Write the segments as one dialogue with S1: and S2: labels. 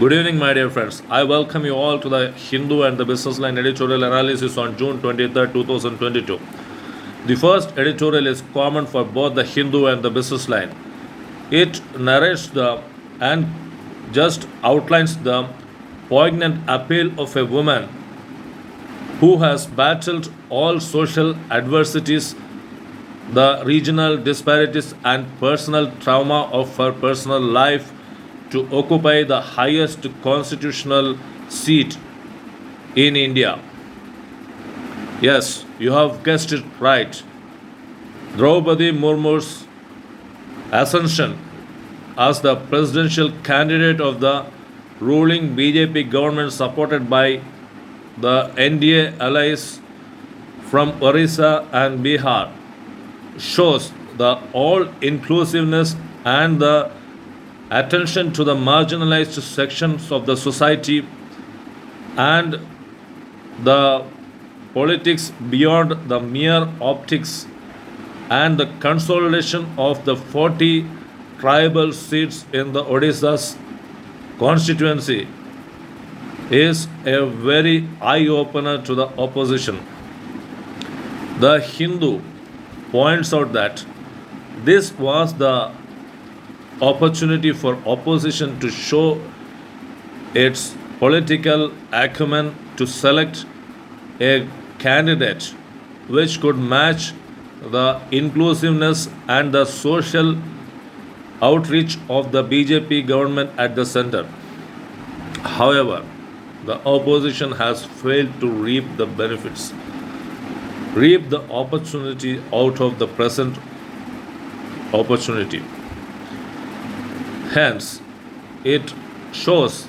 S1: Good evening, my dear friends. I welcome you all to the Hindu and the Businessline editorial analysis on June 23rd, 2022. The first editorial is common for both the Hindu and the Businessline. It narrates and just outlines the poignant appeal of a woman who has battled all social adversities, the regional disparities, and personal trauma of her personal life to occupy the highest constitutional seat in India. Yes, you have guessed it right. Draupadi Murmu's ascension as the presidential candidate of the ruling BJP government supported by the NDA allies from Orissa and Bihar shows the all inclusiveness and the attention to the marginalized sections of the society and the politics beyond the mere optics and the consolidation of the 40 tribal seats in the Odisha's constituency is a very eye opener to the opposition. The Hindu points out that this was the opportunity for opposition to show its political acumen to select a candidate which could match the inclusiveness and the social outreach of the BJP government at the center. However, the opposition has failed to reap the benefits, reap the opportunity out of the present opportunity. Hence, it shows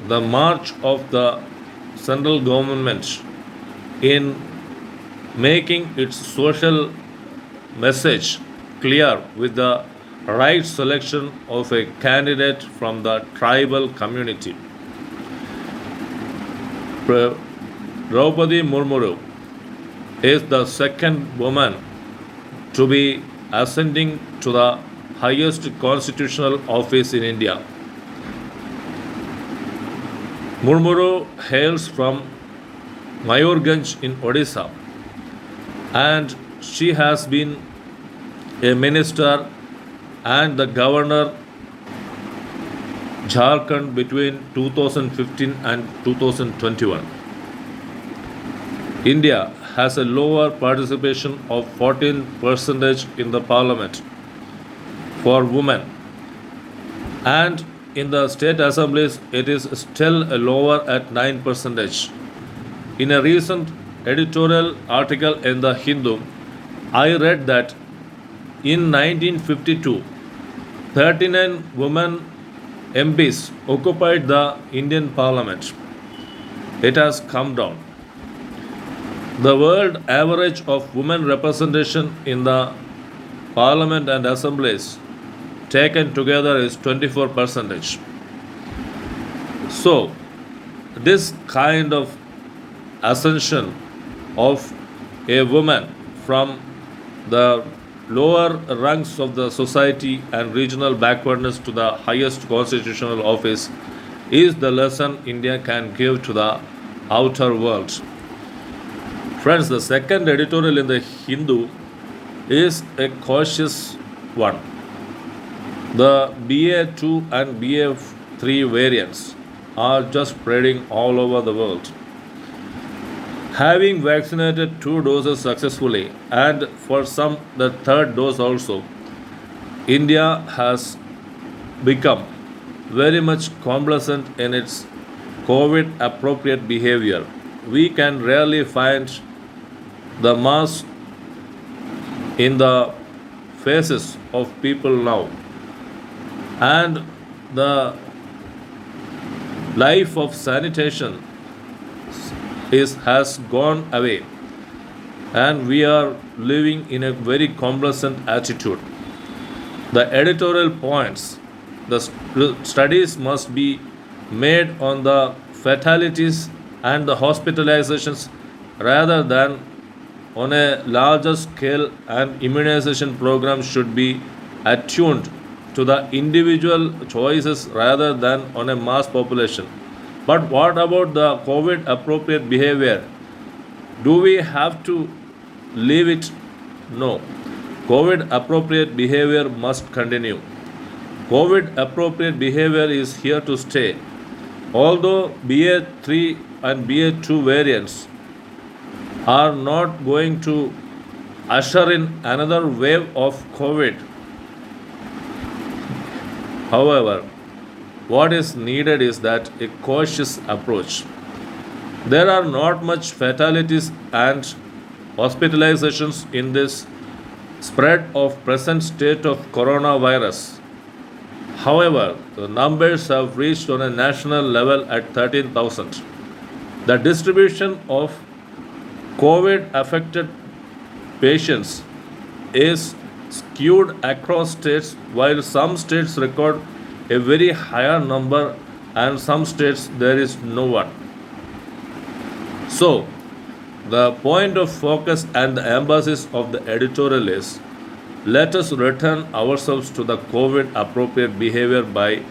S1: the march of the central government in making its social message clear with the right selection of a candidate from the tribal community. Draupadi Murmuru is the second woman to be ascending to the highest constitutional office in India. Murmuru hails from Mayurganj in Odisha and she has been a minister and the governor Jharkhand between 2015 and 2021. India has a lower participation of 14% in the parliament for women, and in the state assemblies it is still lower at 9%. In a recent editorial article in the Hindu, I read that in 1952, 39 women MPs occupied the Indian parliament. It has come down. The world average of women representation in the parliament and assemblies taken together is 24%. So, this kind of ascension of a woman from the lower ranks of the society and regional backwardness to the highest constitutional office is the lesson India can give to the outer world. Friends, the second editorial in the Hindu is a cautious one. The BA2 and BA3 variants are just spreading all over the world. Having vaccinated 2 doses successfully and for some the third dose also, India has become very much complacent in its COVID appropriate behavior. We can rarely find the mask in the faces of people now, and the life of sanitation has gone away, and we are living in a very complacent attitude. The editorial points the studies must be made on the fatalities and the hospitalizations rather than on a larger scale, and immunization programs should be attuned to the individual choices rather than on a mass population. But what about the COVID appropriate behavior? Do we have to leave it? No. COVID appropriate behavior must continue. COVID appropriate behavior is here to stay. Although BA3 and BA2 variants are not going to usher in another wave of COVID, however, what is needed is that a cautious approach. There are not much fatalities and hospitalizations in this spread of present state of coronavirus. However, the numbers have reached on a national level at 13,000. The distribution of COVID affected patients is skewed across states, while some states record a very higher number and some states there is no one. So, the point of focus and the emphasis of the editorial is, let us return ourselves to the COVID appropriate behavior by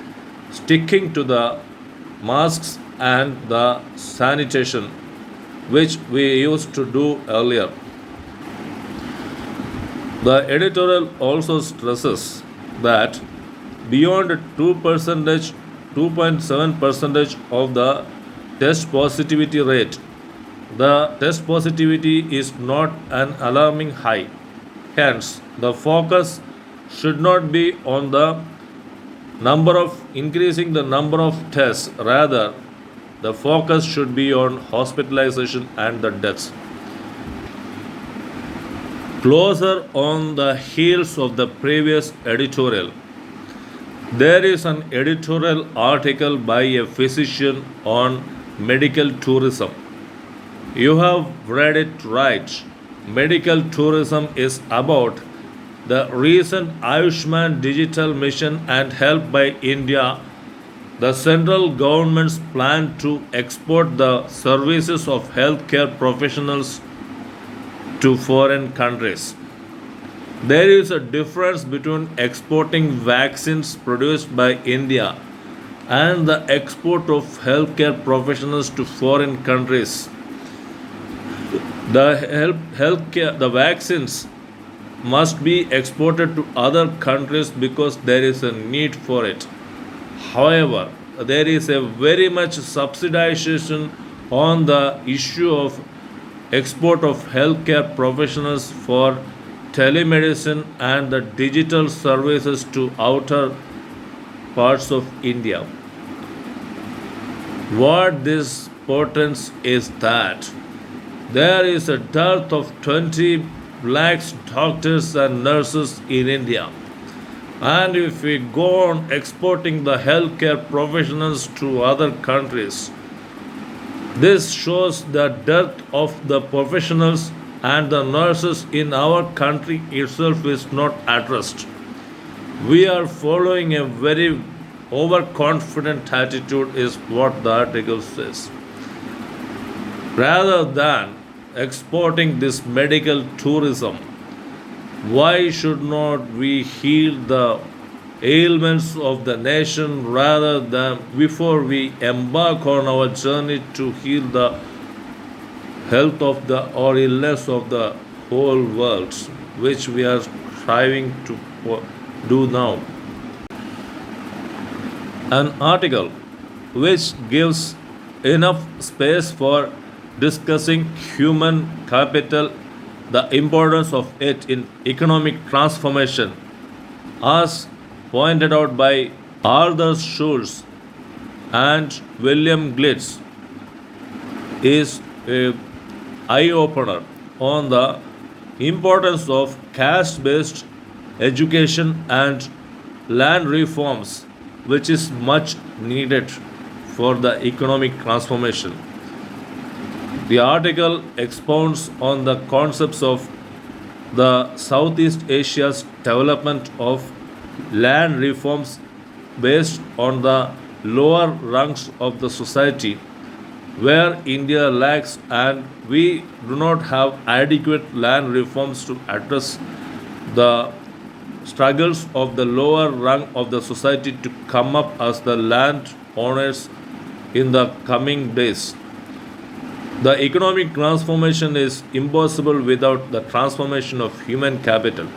S1: sticking to the masks and the sanitation which we used to do earlier. The editorial also stresses that beyond 2.7 percentage of the test positivity rate, the test positivity is not an alarming high. Hence, the focus should not be on the number of increasing the number of tests, rather the focus should be on hospitalization and the deaths. Closer on the heels of the previous editorial, there is an editorial article by a physician on medical tourism. You have read it right. Medical tourism is about the recent Ayushman digital mission and help by India, the central government's plan to export the services of healthcare professionals to foreign countries. There is a difference between exporting vaccines produced by India and the export of healthcare professionals to foreign countries. The vaccines must be exported to other countries because there is a need for it. However, there is a very much subsidization on the issue of export of healthcare professionals for telemedicine and the digital services to outer parts of India. What this portends is that there is a dearth of 20 lakhs doctors and nurses in India. And if we go on exporting the healthcare professionals to other countries, this shows the dearth of the professionals and the nurses in our country itself is not addressed. We are following a very overconfident attitude, is what the article says. Rather than exporting this medical tourism, why should not we heal the ailments of the nation rather than before we embark on our journey to heal the health of the or illness of the whole world, which we are striving to do now? An article which gives enough space for discussing human capital, the importance of it in economic transformation, as pointed out by Arthur Schultz and William Glitz, is a eye opener on the importance of caste based education and land reforms, which is much needed for the economic transformation. The article expounds on the concepts of the Southeast Asia's development of land reforms based on the lower rungs of the society where India lacks, and we do not have adequate land reforms to address the struggles of the lower rung of the society to come up as the land owners in the coming days. The economic transformation is impossible without the transformation of human capital,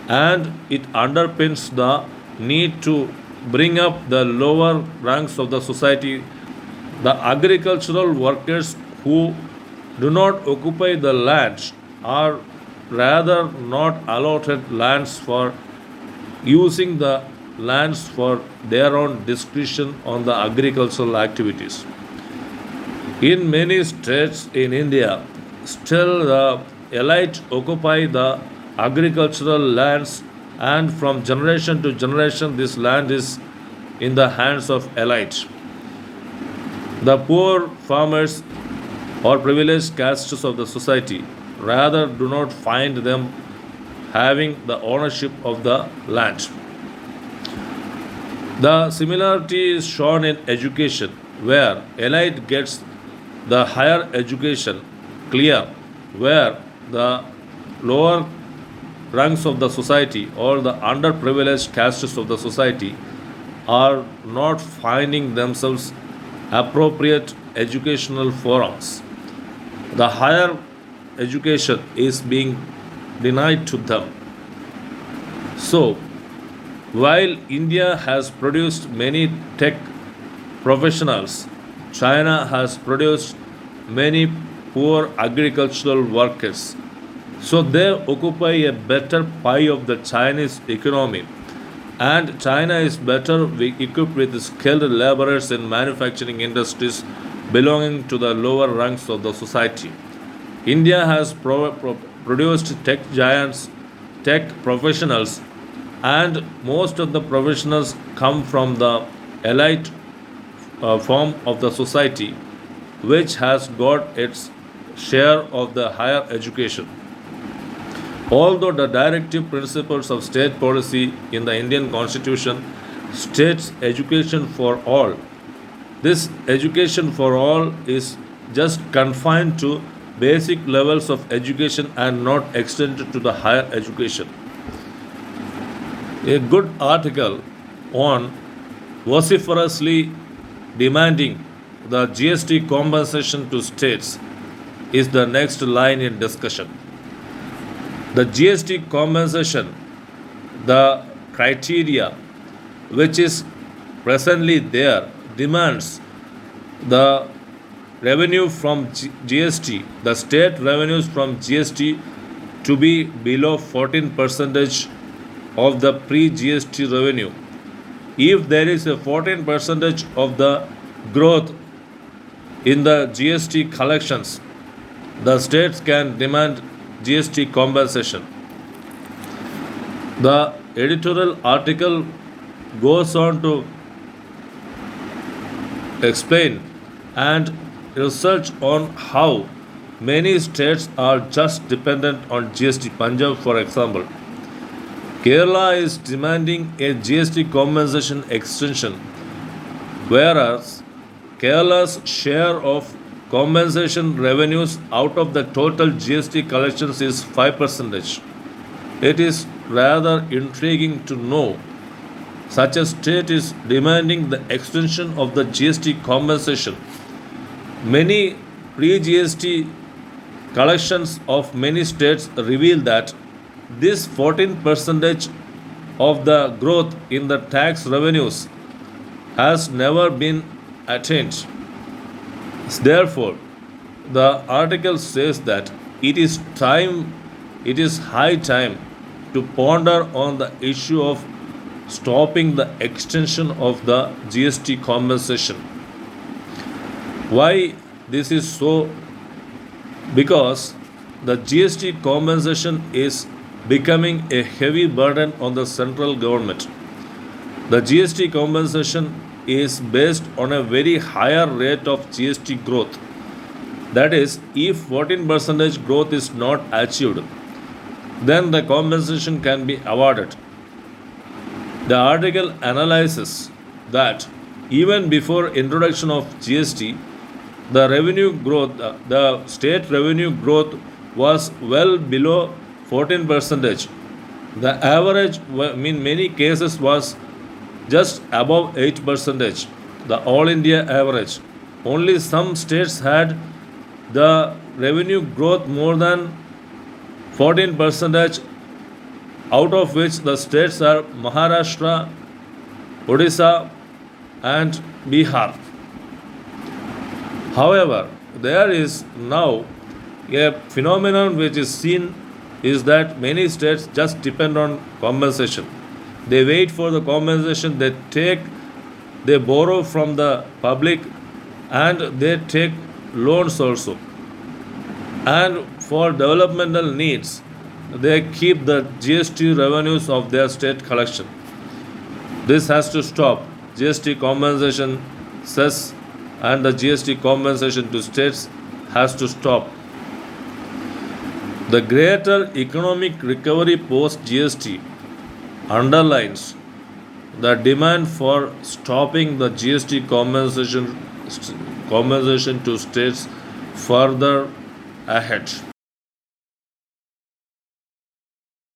S1: and it underpins the need to bring up the lower ranks of the society. The agricultural workers who do not occupy the lands are rather not allotted lands for using the lands for their own discretion on the agricultural activities. In many states in India, still the elite occupy the agricultural lands, and from generation to generation, this land is in the hands of elite. The poor farmers or privileged castes of the society rather do not find them having the ownership of the land. The similarity is shown in education, where elite gets the higher education clear, where the lower ranks of the society or the underprivileged castes of the society are not finding themselves appropriate educational forums. The higher education is being denied to them. So, while India has produced many tech professionals, China has produced many poor agricultural workers. So they occupy a better pie of the Chinese economy. And China is better equipped with skilled laborers in manufacturing industries belonging to the lower ranks of the society. India has produced tech giants, tech professionals, and most of the professionals come from the elite form of the society, which has got its share of the higher education. Although the directive principles of state policy in the Indian Constitution states education for all, this education for all is just confined to basic levels of education and not extended to the higher education. A good article on vociferously demanding the GST compensation to states is the next line in discussion. The GST compensation, the criteria which is presently there, demands the revenue from GST, the state revenues from GST to be below 14% of the pre-GST revenue. If there is a 14% of the growth in the GST collections, the states can demand GST compensation. The editorial article goes on to explain and research on how many states are just dependent on GST. Punjab, for example, Kerala is demanding a GST compensation extension, whereas Kerala's share of compensation revenues out of the total GST collections is 5%. It is rather intriguing to know such a state is demanding the extension of the GST compensation. Many pre GST collections of many states reveal that this 14% of the growth in the tax revenues has never been attained. Therefore, the article says that it is high time to ponder on the issue of stopping the extension of the GST compensation. Why this is so? Because the GST compensation is becoming a heavy burden on the central government. The GST compensation is based on a very higher rate of GST growth. That is, if 14% growth is not achieved, then the compensation can be awarded. The article analyzes that even before introduction of GST, the state revenue growth was well below 14%, The average in many cases was just above 8 percentage, the all India average. Only some states had the revenue growth more than 14 percentage, out of which the states are Maharashtra, Odisha, and Bihar. However, there is now a phenomenon which is seen is that many states just depend on compensation. They wait for the compensation, they borrow from the public, and they take loans also. And for developmental needs, they keep the GST revenues of their state collection. This has to stop. GST compensation cess and the GST compensation to states has to stop. The greater economic recovery post GST underlines the demand for stopping the GST compensation to states further ahead.